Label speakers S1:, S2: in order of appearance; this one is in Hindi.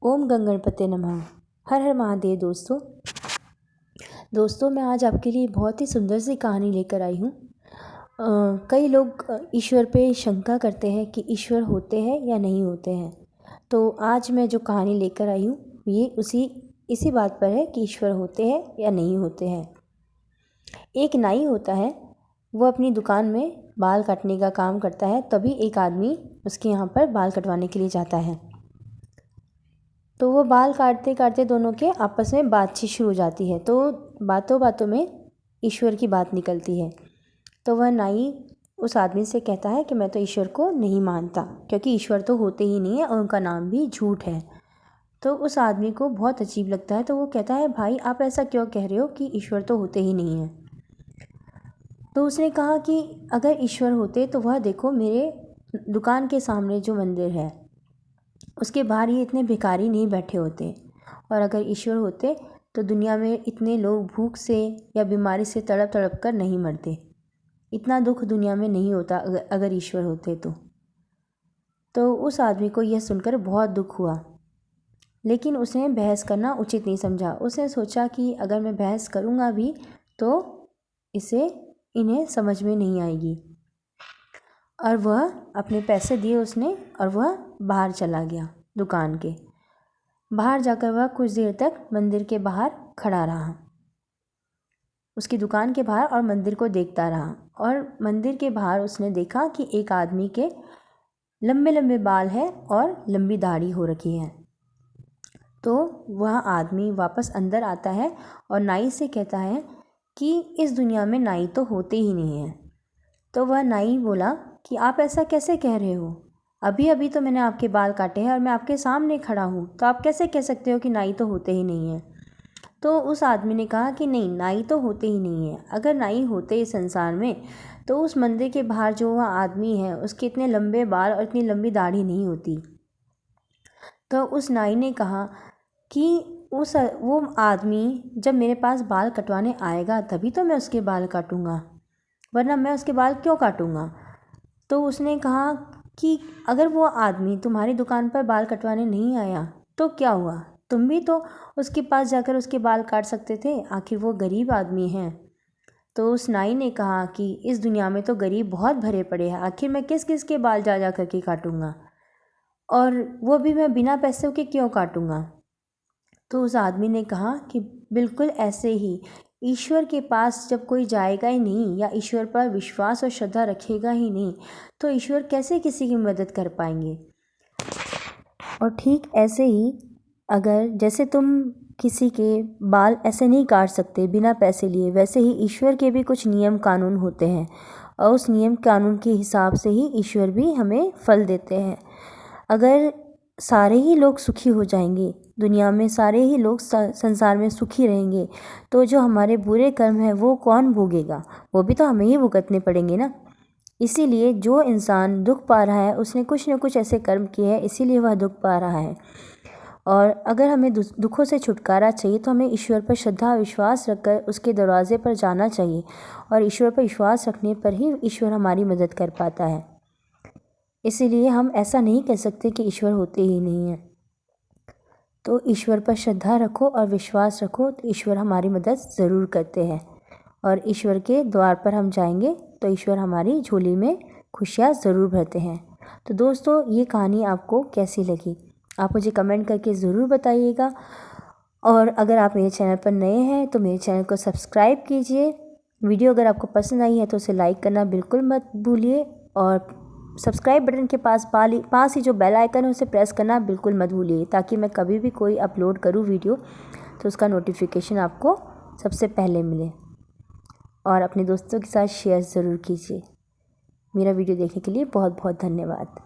S1: ओम गंगणपते नमः। हर हर महादेव। दोस्तों मैं आज आपके लिए बहुत ही सुंदर सी कहानी लेकर आई हूँ। कई लोग ईश्वर पे शंका करते हैं कि ईश्वर होते हैं या नहीं होते हैं। तो आज मैं जो कहानी लेकर आई हूँ ये इसी बात पर है कि ईश्वर होते हैं या नहीं होते हैं। एक नाई होता है, वो अपनी दुकान में बाल काटने का काम करता है। तभी एक आदमी उसके यहाँ पर बाल कटवाने के लिए जाता है। तो वो बाल काटते काटते दोनों के आपस में बातचीत शुरू हो जाती है। तो बातों बातों में ईश्वर की बात निकलती है। तो वह नाई उस आदमी से कहता है कि मैं तो ईश्वर को नहीं मानता, क्योंकि ईश्वर तो होते ही नहीं है और उनका नाम भी झूठ है। तो उस आदमी को बहुत अजीब लगता है। तो वो कहता है, भाई आप ऐसा क्यों कह रहे हो कि ईश्वर तो होते ही नहीं है। तो उसने कहा कि अगर ईश्वर होते तो वह देखो, मेरे दुकान के सामने जो मंदिर है उसके बाहर ये इतने भिखारी नहीं बैठे होते। और अगर ईश्वर होते तो दुनिया में इतने लोग भूख से या बीमारी से तड़प तड़प कर नहीं मरते। इतना दुख दुनिया में नहीं होता अगर ईश्वर होते तो उस आदमी को यह सुनकर बहुत दुख हुआ। लेकिन उसने बहस करना उचित नहीं समझा। उसने सोचा कि अगर मैं बहस करूँगा भी तो इन्हें समझ में नहीं आएगी। और वह अपने पैसे दिए उसने और वह बाहर चला गया। दुकान के बाहर जाकर वह कुछ देर तक मंदिर के बाहर खड़ा रहा, उसकी दुकान के बाहर, और मंदिर को देखता रहा। और मंदिर के बाहर उसने देखा कि एक आदमी के लंबे लंबे बाल हैं और लंबी दाढ़ी हो रखी है। तो वह आदमी वापस अंदर आता है और नाई से कहता है कि इस दुनिया में नाई तो होते ही नहीं हैं। तो वह नाई बोला कि आप ऐसा कैसे कह रहे हो, अभी अभी तो मैंने आपके बाल काटे हैं और मैं आपके सामने खड़ा हूँ, तो आप कैसे कह सकते हो कि नाई तो होते ही नहीं हैं। तो उस आदमी ने कहा कि नहीं, नाई तो होते ही नहीं है। अगर नाई होते इस संसार में तो उस मंदिर के बाहर जो वह आदमी है उसके इतने लंबे बाल और इतनी लंबी दाढ़ी नहीं होती। तो उस नाई ने कहा कि वो आदमी जब मेरे पास बाल कटवाने आएगा तभी तो मैं उसके बाल काटूंगा, वरना मैं उसके बाल क्यों काटूंगा। तो उसने कहा कि अगर वो आदमी तुम्हारी दुकान पर बाल कटवाने नहीं आया तो क्या हुआ, तुम भी तो उसके पास जाकर उसके बाल काट सकते थे, आखिर वो गरीब आदमी है। तो उस नाई ने कहा कि इस दुनिया में तो गरीब बहुत भरे पड़े हैं, आखिर मैं किस किस के बाल जा करके काटूंगा, और वो भी मैं बिना पैसों के क्यों काटूंगा। तो उस आदमी ने कहा कि बिल्कुल ऐसे ही ईश्वर के पास जब कोई जाएगा ही नहीं या ईश्वर पर विश्वास और श्रद्धा रखेगा ही नहीं तो ईश्वर कैसे किसी की मदद कर पाएंगे। और ठीक ऐसे ही अगर जैसे तुम किसी के बाल ऐसे नहीं काट सकते बिना पैसे लिए, वैसे ही ईश्वर के भी कुछ नियम कानून होते हैं और उस नियम कानून के हिसाब से ही ईश्वर भी हमें फल देते हैं। अगर सारे ही लोग सुखी हो जाएंगे, दुनिया में सारे ही लोग संसार में सुखी रहेंगे, तो जो हमारे बुरे कर्म हैं वो कौन भोगेगा, वो भी तो हमें ही भुगतने पड़ेंगे ना। इसीलिए जो इंसान दुख पा रहा है उसने कुछ न कुछ ऐसे कर्म किए हैं, इसीलिए वह दुख पा रहा है। और अगर हमें दुखों से छुटकारा चाहिए तो हमें ईश्वर पर श्रद्धा विश्वास रखकर उसके दरवाजे पर जाना चाहिए, और ईश्वर पर विश्वास रखने पर ही ईश्वर हमारी मदद कर पाता है। इसीलिए हम ऐसा नहीं कह सकते कि ईश्वर होते ही नहीं हैं। तो ईश्वर पर श्रद्धा रखो और विश्वास रखो तो ईश्वर हमारी मदद ज़रूर करते हैं, और ईश्वर के द्वार पर हम जाएंगे तो ईश्वर हमारी झोली में खुशियाँ ज़रूर भरते हैं। तो दोस्तों ये कहानी आपको कैसी लगी आप मुझे कमेंट करके ज़रूर बताइएगा। और अगर आप मेरे चैनल पर नए हैं तो मेरे चैनल को सब्सक्राइब कीजिए। वीडियो अगर आपको पसंद आई है तो उसे लाइक करना बिल्कुल मत भूलिए, और सब्सक्राइब बटन के पास ही जो बेल आइकन है उसे प्रेस करना बिल्कुल मत भूलिए, ताकि मैं कभी भी कोई अपलोड करूँ वीडियो तो उसका नोटिफिकेशन आपको सबसे पहले मिले। और अपने दोस्तों के साथ शेयर ज़रूर कीजिए। मेरा वीडियो देखने के लिए बहुत बहुत धन्यवाद।